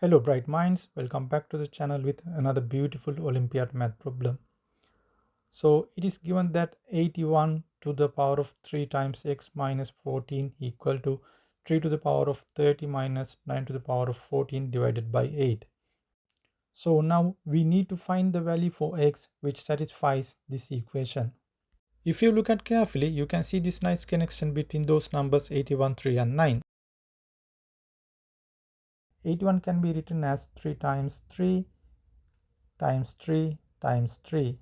Hello bright minds, welcome back to the channel with another beautiful Olympiad math problem. So it is given that 81 to the power of 3 times x minus 14 equal to 3 to the power of 30 minus 9 to the power of 14 divided by 8. So now we need to find the value for x which satisfies this equation. If you look at carefully, you can see this nice connection between those numbers 81, 3 and 9. 81 can be written as 3 times 3 times 3 times 3,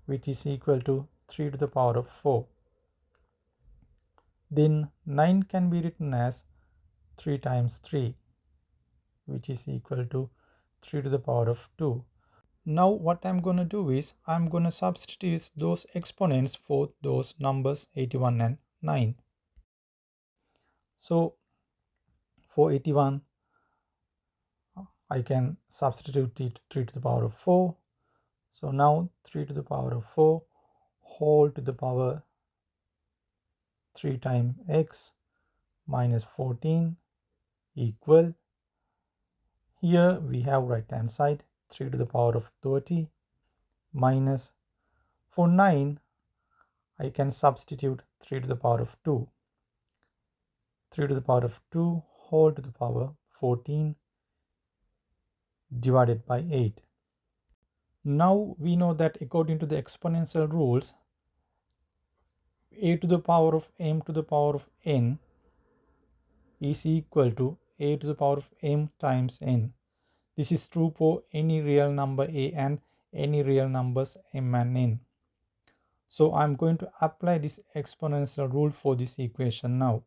which is equal to 3 to the power of 4. Then 9 can be written as 3 times 3, which is equal to 3 to the power of 2. Now what I'm going to do is I'm going to substitute those exponents for those numbers 81 and 9. So for 81, I can substitute it 3 to the power of 4. So now 3 to the power of 4 whole to the power 3 times x minus 14 equal, here we have right hand side 3 to the power of 30 minus, for 9 I can substitute 3 to the power of 2. 3 to the power of 2 whole to the power 14 divided by 8. Now we know that according to the exponential rules, a to the power of m to the power of n is equal to a to the power of m times n. This is true for any real number a and any real numbers m and n. So I'm going to apply this exponential rule for this equation now.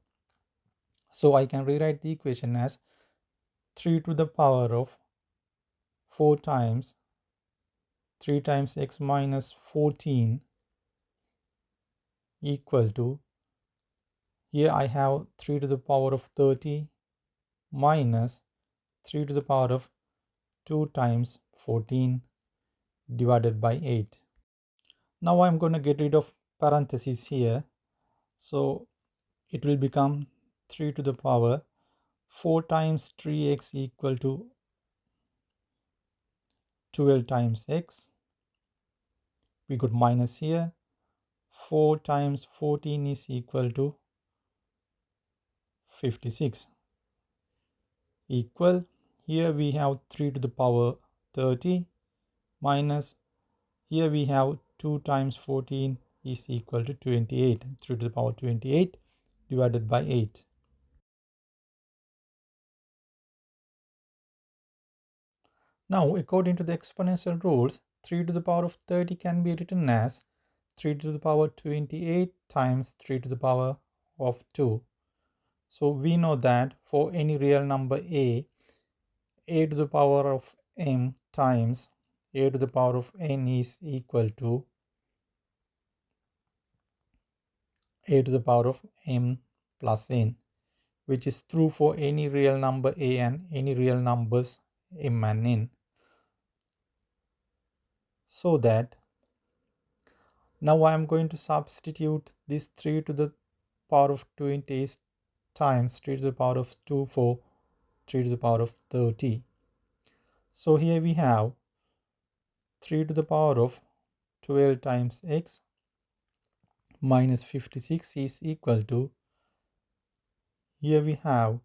So I can rewrite the equation as 3 to the power of 4 times 3 times x minus 14 equal to, here I have 3 to the power of 30 minus 3 to the power of 2 times 14 divided by 8. Now I'm going to get rid of parentheses here. So it will become 3 to the power 4 times 3x equal to 12 times x. We got minus here. 4 times 14 is equal to 56. Equal, here we have 3 to the power 30 minus, here we have 2 times 14 is equal to 28. 3 to the power 28 divided by 8. Now, according to the exponential rules, 3 to the power of 30 can be written as 3 to the power 28 times 3 to the power of 2. So we know that for any real number a to the power of m times a to the power of n is equal to a to the power of m plus n, which is true for any real number a and any real numbers m and n. So that now I am going to substitute this 3 to the power of 20 times 3 to the power of 2 for 3 to the power of 30. So here we have 3 to the power of 12 times x minus 56 is equal to, here we have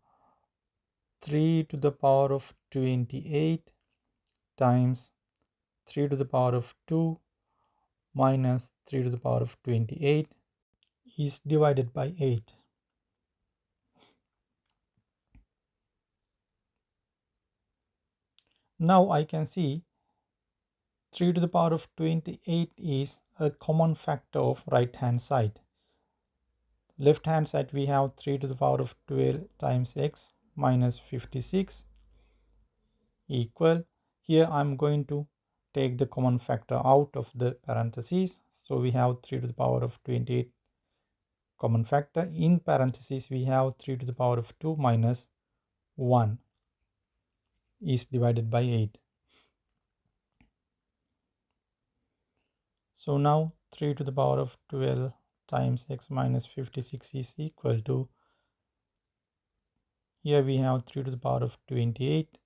3 to the power of 28 times 3 to the power of 2 minus 3 to the power of 28 is divided by 8. Now I can see 3 to the power of 28 is a common factor of right hand side. Left hand side we have 3 to the power of 12 times x minus 56 equal, here I'm going to take the common factor out of the parentheses. So we have 3 to the power of 28 common factor. In parentheses we have 3 to the power of 2 minus 1 is divided by 8. So now 3 to the power of 12 times x minus 56 is equal to, here we have 3 to the power of 28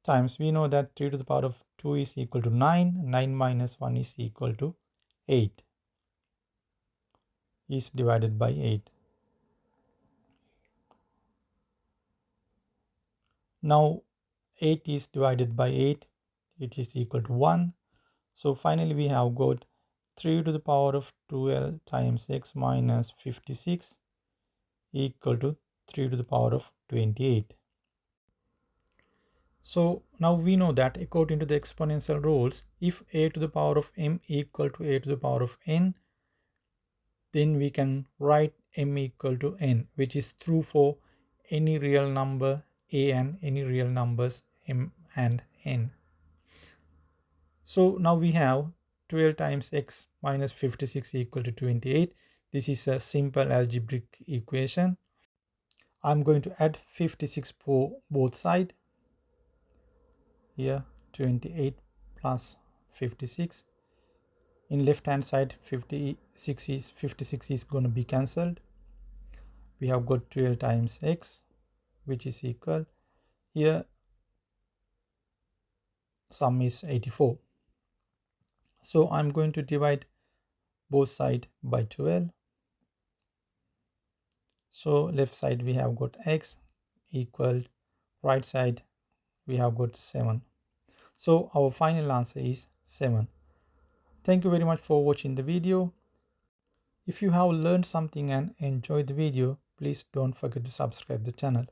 times we know that 3 to the power of 2 is equal to 9. 9 minus 1 is equal to 8. Is divided by 8. Now 8 is divided by 8. It is equal to 1. So finally we have got 3 to the power of 12 times x minus 56 equal to 3 to the power of 28. So now we know that according to the exponential rules, if a to the power of m equal to a to the power of n, then we can write m equal to n, which is true for any real number a and any real numbers m and n. So now we have 12 times x minus 56 equal to 28. This is a simple algebraic equation. I'm going to add 56 for both sides. Here 28 plus 56. In left hand side 56 is going to be cancelled. We have got 12 times x, which is equal, here sum is 84. So I'm going to divide both sides by 12. So left side we have got x equal, right side we have got 7. So our final answer is 7. Thank you very much for watching the video. If you have learned something and enjoyed the video, please don't forget to subscribe the channel.